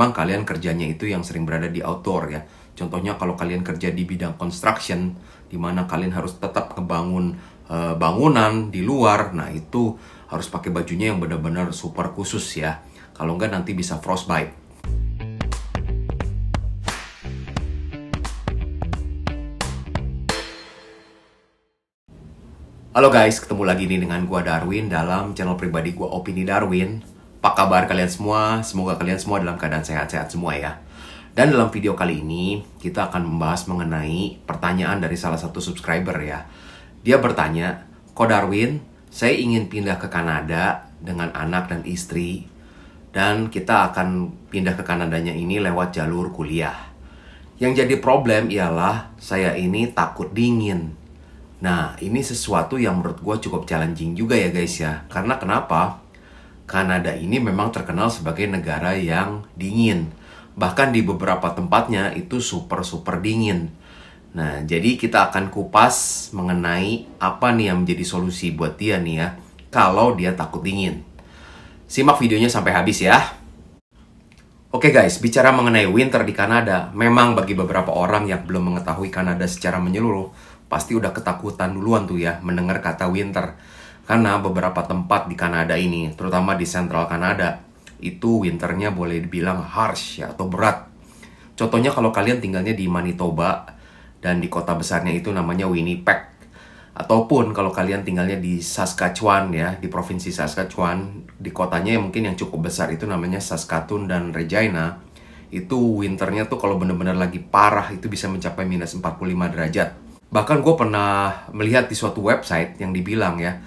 memang kalian kerjanya itu yang sering berada di outdoor ya. Contohnya kalau kalian kerja di bidang construction, di mana kalian harus tetap ngebangun bangunan di luar, nah itu harus pakai bajunya yang benar-benar super khusus ya. Kalau enggak nanti bisa frostbite. Halo guys, ketemu lagi nih dengan gua Darwin dalam channel pribadi gua Opini Darwin. Apa kabar kalian semua? Semoga kalian semua dalam keadaan sehat-sehat semua ya. Dan dalam video kali ini kita akan membahas mengenai pertanyaan dari salah satu subscriber ya. Dia bertanya, "Ko Darwin, saya ingin pindah ke Kanada dengan anak dan istri, dan kita akan pindah ke Kanadanya ini lewat jalur kuliah. Yang jadi problem ialah saya ini takut dingin." Nah, ini sesuatu yang menurut gue cukup challenging juga ya guys ya. Karena kenapa? Kanada ini memang terkenal sebagai negara yang dingin. Bahkan di beberapa tempatnya itu super dingin. Nah, jadi kita akan kupas mengenai apa nih yang menjadi solusi buat dia nih ya, kalau dia takut dingin. Simak videonya sampai habis ya. Oke guys, bicara mengenai winter di Kanada, memang bagi beberapa orang yang belum mengetahui Kanada secara menyeluruh, pasti udah ketakutan duluan tuh ya mendengar kata winter. Karena beberapa tempat di Kanada ini, terutama di Central Kanada, itu winternya boleh dibilang harsh ya, atau berat. Contohnya kalau kalian tinggalnya di Manitoba, dan di kota besarnya itu namanya Winnipeg. Ataupun kalau kalian tinggalnya di Saskatchewan ya, di provinsi Saskatchewan, di kotanya yang mungkin yang cukup besar itu namanya Saskatoon dan Regina, itu winternya tuh kalau bener-bener lagi parah itu bisa mencapai minus 45 derajat. Bahkan gue pernah melihat di suatu website yang dibilang ya,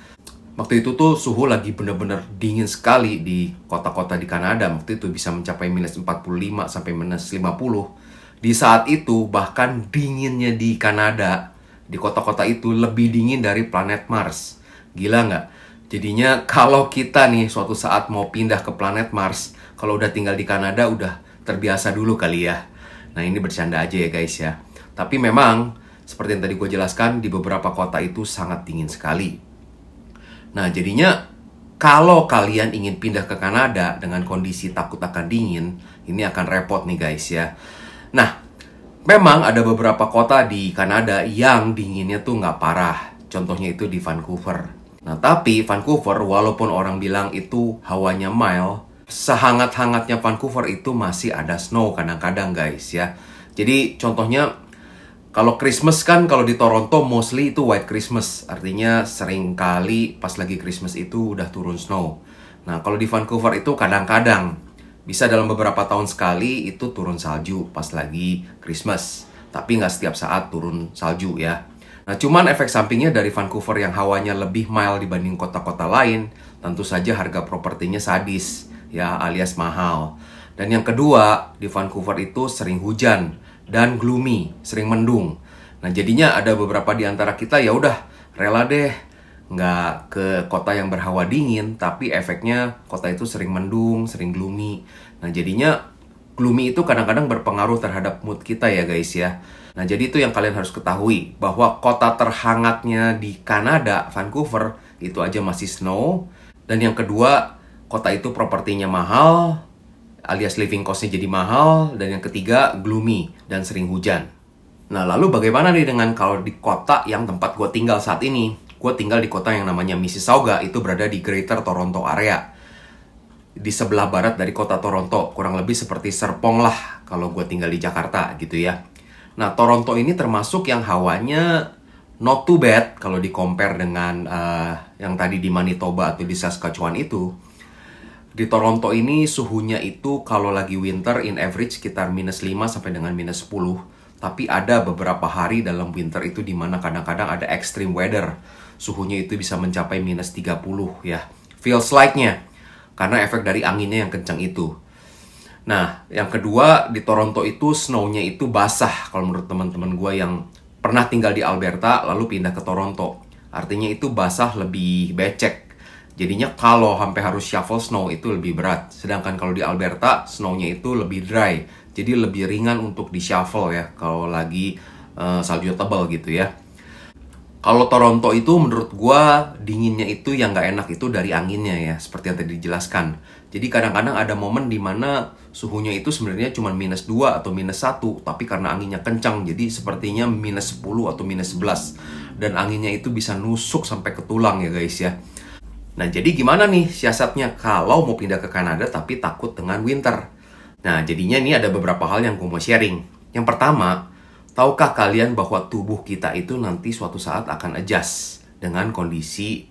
waktu itu tuh suhu lagi bener-bener dingin sekali di kota-kota di Kanada. Waktu itu bisa mencapai minus 45 sampai minus 50. Di saat itu bahkan dinginnya di Kanada, di kota-kota itu lebih dingin dari planet Mars. Gila nggak? Jadinya kalau kita nih suatu saat mau pindah ke planet Mars, kalau udah tinggal di Kanada udah terbiasa dulu kali ya. Nah ini bercanda aja ya guys ya. Tapi memang seperti yang tadi gue jelaskan, di beberapa kota itu sangat dingin sekali. Nah, jadinya kalau kalian ingin pindah ke Kanada dengan kondisi takut akan dingin, ini akan repot nih guys ya. Nah, memang ada beberapa kota di Kanada yang dinginnya tuh nggak parah. Contohnya itu di Vancouver. Nah, tapi Vancouver walaupun orang bilang itu hawanya mild, sehangat-hangatnya Vancouver itu masih ada snow kadang-kadang guys ya. Jadi contohnya, kalau Christmas kan kalau di Toronto mostly itu white Christmas. Artinya sering kali pas lagi Christmas itu udah turun snow. Nah kalau di Vancouver itu kadang-kadang bisa dalam beberapa tahun sekali itu turun salju pas lagi Christmas. Tapi nggak setiap saat turun salju ya. Nah cuman efek sampingnya dari Vancouver yang hawanya lebih mild dibanding kota-kota lain, tentu saja harga propertinya sadis ya, alias mahal. Dan yang kedua, di Vancouver itu sering hujan dan gloomy, sering mendung. Nah jadinya ada beberapa di antara kita ya udah rela deh nggak ke kota yang berhawa dingin, tapi efeknya kota itu sering mendung, sering gloomy. Nah jadinya gloomy itu kadang-kadang berpengaruh terhadap mood kita ya guys ya. Nah jadi itu yang kalian harus ketahui, bahwa kota terhangatnya di Kanada, Vancouver, itu aja masih snow. Dan yang kedua, kota itu propertinya mahal, alias living cost-nya jadi mahal. Dan yang ketiga, gloomy dan sering hujan. Nah lalu bagaimana nih dengan kalau di kota yang tempat gue tinggal saat ini? Gue tinggal di kota yang namanya Mississauga, itu berada di Greater Toronto area, di sebelah barat dari kota Toronto. Kurang lebih seperti Serpong lah kalau gue tinggal di Jakarta gitu ya. Nah Toronto ini termasuk yang hawanya not too bad kalau di compare dengan yang tadi di Manitoba atau di Saskatchewan itu. Di Toronto ini suhunya itu kalau lagi winter in average sekitar minus 5 sampai dengan minus 10. Tapi ada beberapa hari dalam winter itu dimana kadang-kadang ada extreme weather. Suhunya itu bisa mencapai minus 30 ya. Feels like-nya. Karena efek dari anginnya yang kencang itu. Nah, yang kedua di Toronto itu snow-nya itu basah. Kalau menurut teman-teman gue yang pernah tinggal di Alberta lalu pindah ke Toronto. Artinya itu basah lebih becek. Jadinya kalau sampai harus shovel snow itu lebih berat. Sedangkan kalau di Alberta, snow-nya itu lebih dry. Jadi lebih ringan untuk di shovel ya, kalau lagi salju tebal gitu ya. Kalau Toronto itu menurut gua dinginnya itu yang nggak enak itu dari anginnya ya, seperti yang tadi dijelaskan. Jadi kadang-kadang ada momen dimana suhunya itu sebenarnya cuma -2 atau -1, tapi karena anginnya kencang, jadi sepertinya -10 atau -11. Dan anginnya itu bisa nusuk sampai ke tulang ya guys ya. Nah, jadi gimana nih siasatnya kalau mau pindah ke Kanada tapi takut dengan winter? Nah, jadinya ini ada beberapa hal yang gue mau sharing. Yang pertama, tahukah kalian bahwa tubuh kita itu nanti suatu saat akan adjust dengan kondisi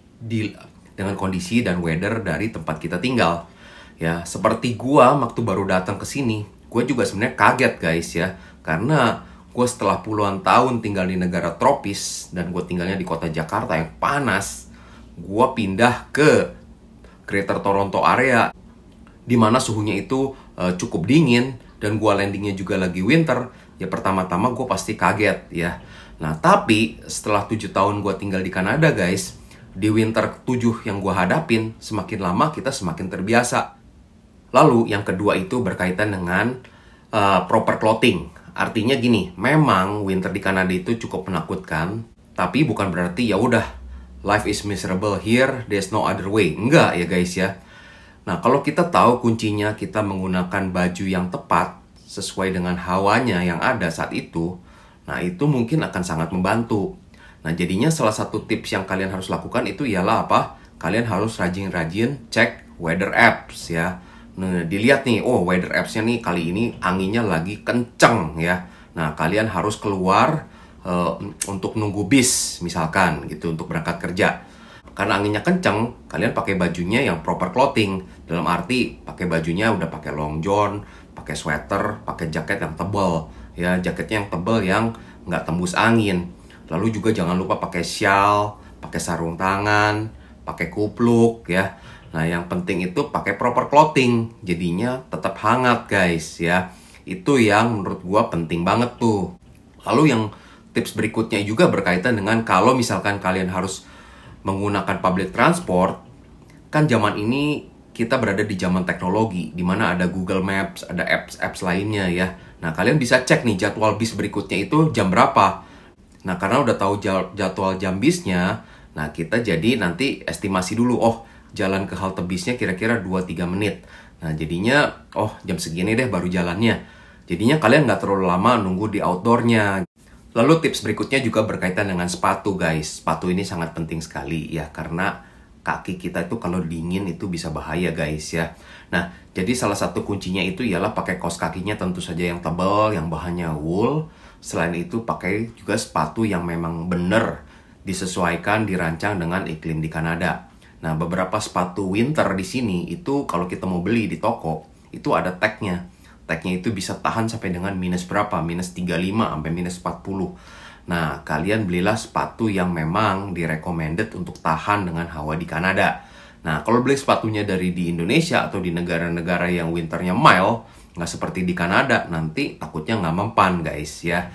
dan weather dari tempat kita tinggal. Ya, seperti gua waktu baru datang ke sini, gua juga sebenarnya kaget guys ya, karena gua setelah puluhan tahun tinggal di negara tropis dan gua tinggalnya di kota Jakarta yang panas, gua pindah ke Greater Toronto area di mana suhunya itu cukup dingin dan gua landingnya juga lagi winter. Ya pertama-tama gua pasti kaget ya. Nah, tapi setelah 7 tahun gua tinggal di Kanada guys, di winter 7 yang gua hadapin, semakin lama kita semakin terbiasa. Lalu yang kedua itu berkaitan dengan proper clothing. Artinya gini, memang winter di Kanada itu cukup menakutkan, tapi bukan berarti ya udah life is miserable here, there's no other way. Enggak ya guys ya. Nah, kalau kita tahu kuncinya kita menggunakan baju yang tepat sesuai dengan hawanya yang ada saat itu, nah itu mungkin akan sangat membantu. Nah, jadinya salah satu tips yang kalian harus lakukan itu ialah apa? Kalian harus rajin-rajin cek weather apps ya. Nah, dilihat nih, oh weather apps-nya nih kali ini anginnya lagi kenceng ya. Nah, kalian harus keluar untuk nunggu bis misalkan gitu untuk berangkat kerja. Karena anginnya kenceng, kalian pakai bajunya yang proper clothing. Dalam arti pakai bajunya udah pakai long john, pakai sweater, pakai jaket yang tebal ya, jaketnya yang tebal yang nggak tembus angin. Lalu juga jangan lupa pakai shawl, pakai sarung tangan, pakai kupluk ya. Nah, yang penting itu pakai proper clothing, jadinya tetap hangat guys ya. Itu yang menurut gua penting banget tuh. Lalu yang tips berikutnya juga berkaitan dengan kalau misalkan kalian harus menggunakan public transport, kan zaman ini kita berada di zaman teknologi, di mana ada Google Maps, ada apps lainnya ya. Nah, kalian bisa cek nih jadwal bis berikutnya itu jam berapa. Nah, karena udah tahu jadwal jam bisnya, nah kita jadi nanti estimasi dulu, oh jalan ke halte bisnya kira-kira 2-3 menit. Nah, jadinya, oh jam segini deh baru jalannya. Jadinya kalian nggak terlalu lama nunggu di outdoornya. Lalu tips berikutnya juga berkaitan dengan sepatu guys. Sepatu ini sangat penting sekali ya, karena kaki kita itu kalau dingin itu bisa bahaya guys ya. Nah, jadi salah satu kuncinya itu ialah pakai kaos kakinya tentu saja yang tebal, yang bahannya wool. Selain itu pakai juga sepatu yang memang benar disesuaikan, dirancang dengan iklim di Kanada. Nah, beberapa sepatu winter di sini itu kalau kita mau beli di toko, itu ada tagnya. Tagnya itu bisa tahan sampai dengan minus berapa? Minus 35 sampai minus 40. Nah, kalian belilah sepatu yang memang recommended untuk tahan dengan hawa di Kanada. Nah, kalau beli sepatunya dari di Indonesia atau di negara-negara yang winternya mild, nggak seperti di Kanada, nanti takutnya nggak mempan guys ya.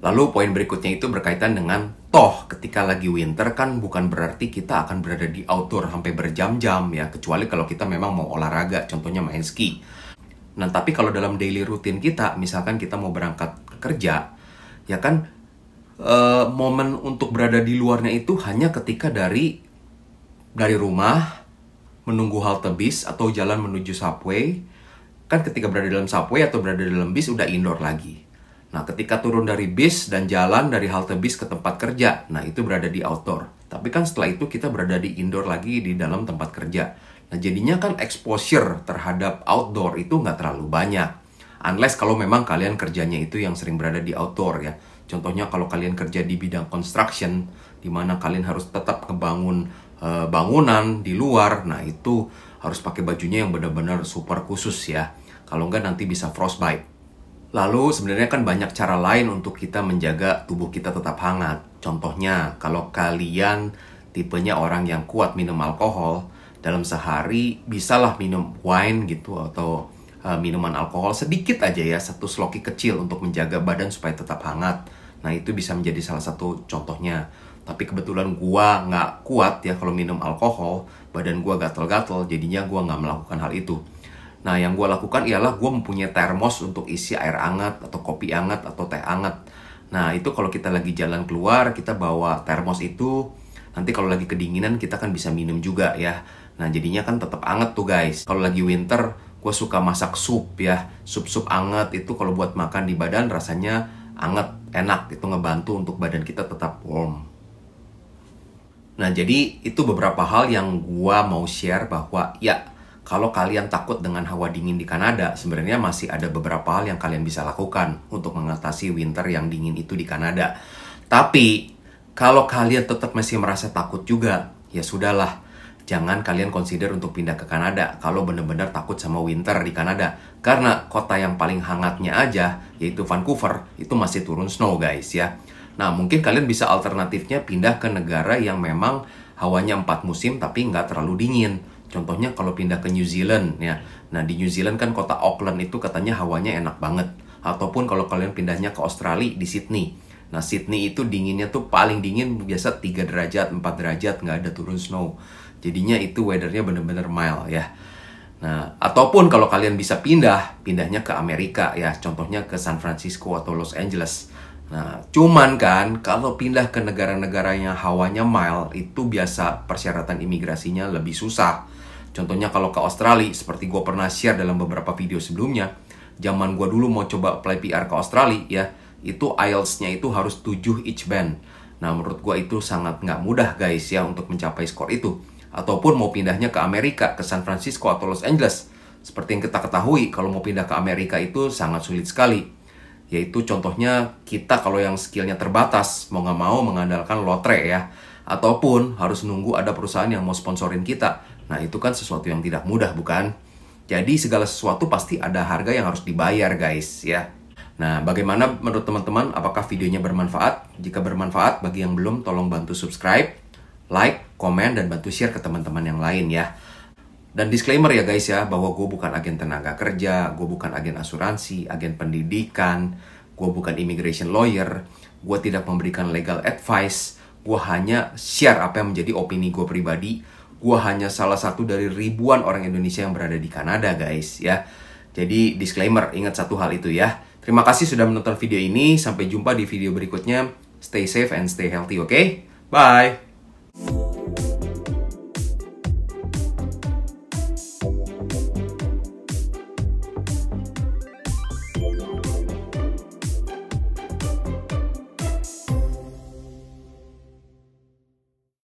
Lalu poin berikutnya itu berkaitan dengan toh ketika lagi winter kan bukan berarti kita akan berada di outdoor sampai berjam-jam ya, kecuali kalau kita memang mau olahraga, contohnya main ski. Nah, tapi kalau dalam daily routine kita, misalkan kita mau berangkat ke kerja, ya kan momen untuk berada di luarnya itu hanya ketika dari rumah menunggu halte bis atau jalan menuju subway. Kan ketika berada dalam subway atau berada dalam bis udah indoor lagi. Nah, ketika turun dari bis dan jalan dari halte bis ke tempat kerja, nah itu berada di outdoor. Tapi kan setelah itu kita berada di indoor lagi di dalam tempat kerja. Nah, jadinya kan exposure terhadap outdoor itu nggak terlalu banyak. Unless kalau memang kalian kerjanya itu yang sering berada di outdoor ya. Contohnya kalau kalian kerja di bidang construction, di mana kalian harus tetap ngebangun bangunan di luar, nah itu harus pakai bajunya yang benar-benar super khusus ya. Kalau nggak nanti bisa frostbite. Lalu sebenarnya kan banyak cara lain untuk kita menjaga tubuh kita tetap hangat. Contohnya kalau kalian tipenya orang yang kuat minum alkohol, dalam sehari bisalah minum wine gitu atau minuman alkohol sedikit aja ya, 1 sloki kecil untuk menjaga badan supaya tetap hangat. Nah, itu bisa menjadi salah satu contohnya. Tapi kebetulan gua nggak kuat ya kalau minum alkohol, badan gua gatel-gatel, jadinya gua nggak melakukan hal itu. Nah, yang gua lakukan ialah gua mempunyai termos untuk isi air hangat atau kopi hangat atau teh hangat. Nah, itu kalau kita lagi jalan keluar, kita bawa termos itu. Nanti kalau lagi kedinginan kita kan bisa minum juga ya. Nah, jadinya kan tetap hangat tuh guys. Kalau lagi winter, Gue suka masak sup ya, sup-sup anget itu kalau buat makan di badan rasanya anget, enak, itu ngebantu untuk badan kita tetap warm. Nah, jadi itu beberapa hal yang gue mau share bahwa ya, kalau kalian takut dengan hawa dingin di Kanada, sebenarnya masih ada beberapa hal yang kalian bisa lakukan untuk mengatasi winter yang dingin itu di Kanada. Tapi, kalau kalian tetap masih merasa takut juga, ya sudahlah. Jangan kalian consider untuk pindah ke Kanada kalau benar-benar takut sama winter di Kanada. Karena kota yang paling hangatnya aja, yaitu Vancouver, itu masih turun snow guys ya. Nah, mungkin kalian bisa alternatifnya pindah ke negara yang memang hawanya 4 musim tapi nggak terlalu dingin. Contohnya kalau pindah ke New Zealand ya. Nah, di New Zealand kan kota Auckland itu katanya hawanya enak banget. Ataupun kalau kalian pindahnya ke Australia di Sydney. Nah, Sydney itu dinginnya tuh paling dingin biasa 3 derajat, 4 derajat, nggak ada turun snow. Jadinya itu weathernya bener-bener mild ya. Nah, ataupun kalau kalian bisa pindahnya ke Amerika ya. Contohnya ke San Francisco atau Los Angeles. Nah, cuman kan kalau pindah ke negara-negara yang hawanya mild, itu biasa persyaratan imigrasinya lebih susah. Contohnya kalau ke Australia, seperti gue pernah share dalam beberapa video sebelumnya, zaman gue dulu mau coba apply PR ke Australia ya, itu IELTS-nya itu harus 7 each band. Nah, menurut gue itu sangat nggak mudah guys ya untuk mencapai skor itu. Ataupun mau pindahnya ke Amerika, ke San Francisco atau Los Angeles. Seperti yang kita ketahui, kalau mau pindah ke Amerika itu sangat sulit sekali. Yaitu contohnya kita kalau yang skillnya terbatas, mau nggak mau mengandalkan lotre ya. Ataupun harus nunggu ada perusahaan yang mau sponsorin kita. Nah, itu kan sesuatu yang tidak mudah, bukan? Jadi segala sesuatu pasti ada harga yang harus dibayar guys ya. Nah, bagaimana menurut teman-teman? Apakah videonya bermanfaat? Jika bermanfaat, bagi yang belum, tolong bantu subscribe, like, komen, dan bantu share ke teman-teman yang lain ya. Dan disclaimer ya guys ya, bahwa gue bukan agen tenaga kerja, gue bukan agen asuransi, agen pendidikan, gue bukan immigration lawyer, gue tidak memberikan legal advice, gue hanya share apa yang menjadi opini gue pribadi. Gue hanya salah satu dari ribuan orang Indonesia yang berada di Kanada guys ya. Jadi disclaimer, ingat satu hal itu ya. Terima kasih sudah menonton video ini, sampai jumpa di video berikutnya. Stay safe and stay healthy, oke? Bye!